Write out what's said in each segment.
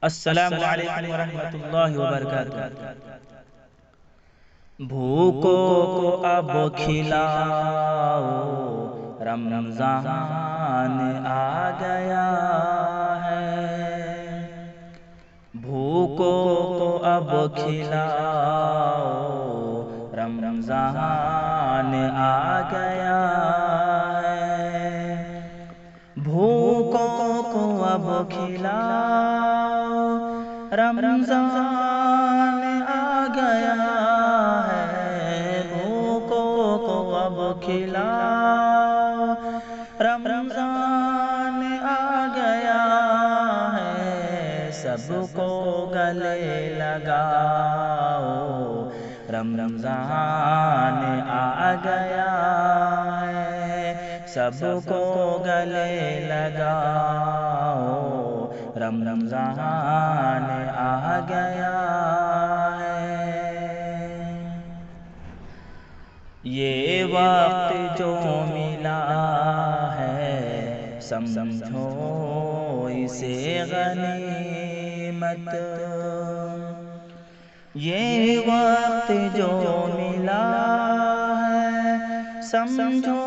السلام علیکم ورحمۃ اللہ وبرکاتہ۔ بھوکوں کو اب کھلاؤ، رمضان آ گیا ہے۔ بھوکوں کو اب کھلاؤ، رمضان آ گیا ہے۔ بھوکوں کو اب کھلاؤ، رمضان آ گیا ہے۔ بھوکوں کو اب کھلاؤ، رمضان آ گیا ہے۔ سب کو گلے لگاؤ، رمضان آ گیا ہے۔ سب کو گلے لگاؤ، رمضان آ گیا ہے۔ یہ وقت جو ملا ہے، سمجھو اسے غنیمت۔ یہ وقت جو ملا ہے، سمجھو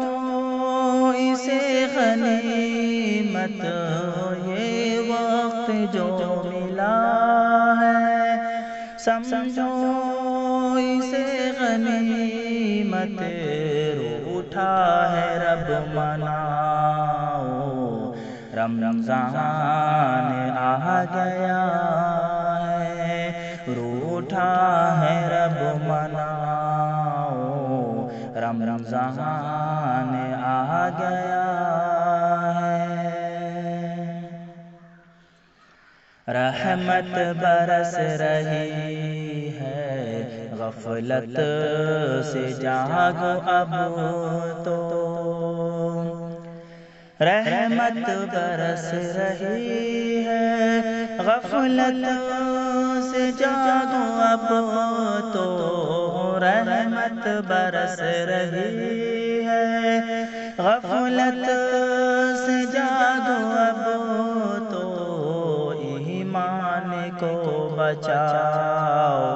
اسے غنیمت۔ یہ وقت جو ملا ہے، سمجھو اسے غنیمت۔ روٹھا ہے رب مناؤ، رمضان آ گیا ہے۔ روٹھا ہے رب مناؤ، رمضان آ گیا ہے۔ رحمت برس رہی ہے، غفلت سے جاگو اب تو۔ رحمت برس رہی ہے، غفلت سے جاگو اب تو۔ رحمت برس رہی ہے، غفلت سے جاگو اب تو۔ ایمان کو بچاؤ،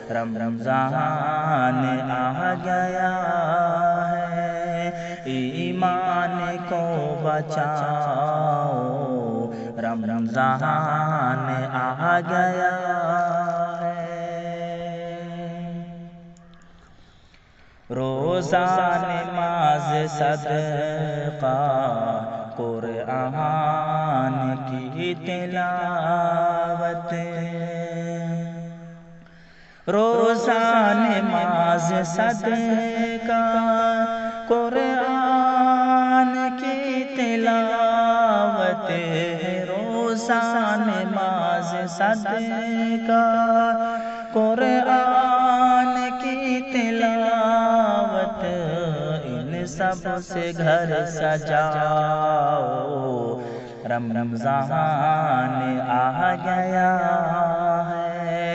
رمضان آ گیا ہے۔ ایمان کو بچاؤ، رمضان آ گیا ہے۔ روزہ نماز صدقہ، قرآن کی تلاوت۔ روزہ نماز صدقہ، قرآن کی تلاوت۔ روزہ نماز صدقہ، قرآن کی تلاوت۔ ان سب سے گھر سجاؤ، رمضان آ گیا ہے۔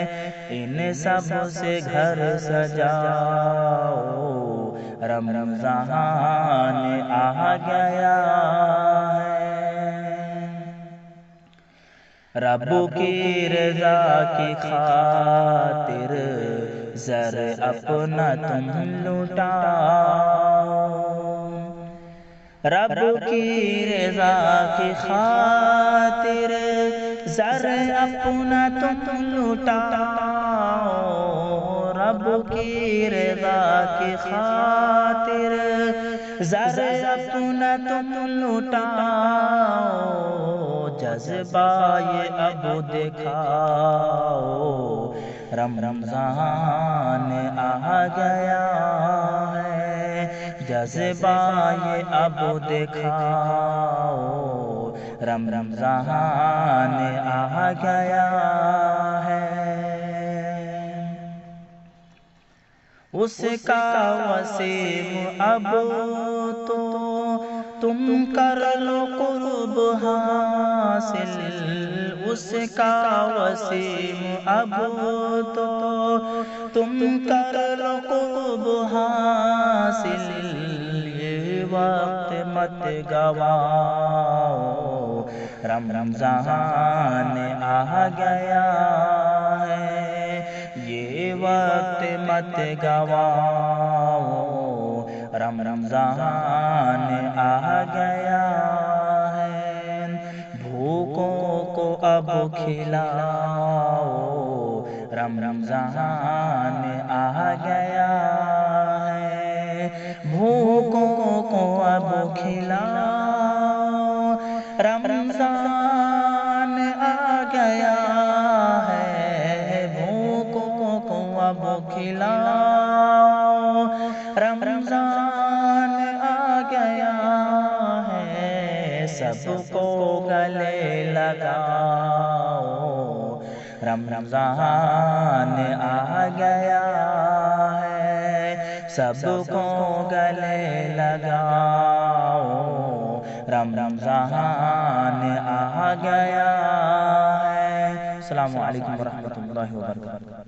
ان سب سے گھر سجاؤ، رمضان آ گیا ہے۔ رب کی رضا کی خاطر زر اپنا تم لٹاؤ۔ رب کی رضا کی خاطر زر اپنا تم لٹاؤ۔ رب کی رضا کی خاطر زر اپنا تم لٹاؤ۔ جذبہ یہ اب دکھاؤ، رمضان آ گیا ہے۔ جذبہ یہ اب دکھاؤ، رمضان آ گیا ہے۔ اس کا وسیم اب تو تم کر لو قرب حاصل۔ اس کا وسیم اب تو تم کر لو قرب حاصل۔ یہ وقت مت گواؤ، رمضان آ گیا ہے، یہ وقت مت گواؤ، رمضان آ گیا ہے، بھوکوں کو اب کھلاؤ، رمضان آ گیا ہے، بھوکوں کو اب کھلاؤ، رمضان آ گیا ہے، بھوکوں کو اب کھلاؤ، رمضان آ گیا ہے، سب کو گلے لگاؤ، رمضان آ گیا ہے، سب کو گلے لگاؤ، رمضان آ گیا ہے۔ السلام علیکم ورحمۃ اللہ وبرکاتہ۔